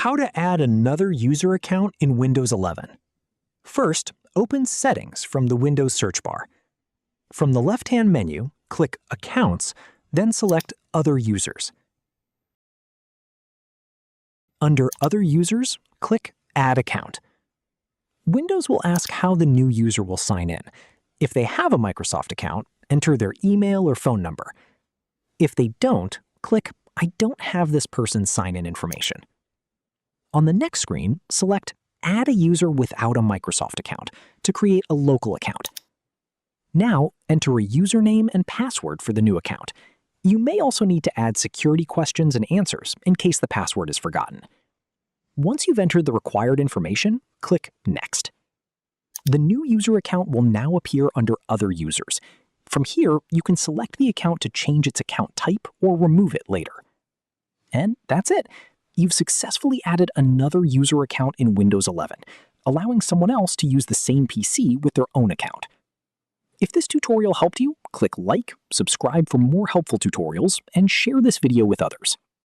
How to add another user account in Windows 11. First, open Settings from the Windows search bar. From the left-hand menu, click Accounts, then select Other Users. Under Other Users, click Add Account. Windows will ask how the new user will sign in. If they have a Microsoft account, enter their email or phone number. If they don't, click I don't have this person's sign-in information. On the next screen, select Add a user without a Microsoft account to create a local account. Now, enter a username and password for the new account. You may also need to add security questions and answers in case the password is forgotten. Once you've entered the required information, click Next. The new user account will now appear under Other Users. From here, you can select the account to change its account type or remove it later. And that's it. You've successfully added another user account in Windows 11, allowing someone else to use the same PC with their own account. If this tutorial helped you, click like, subscribe for more helpful tutorials, and share this video with others.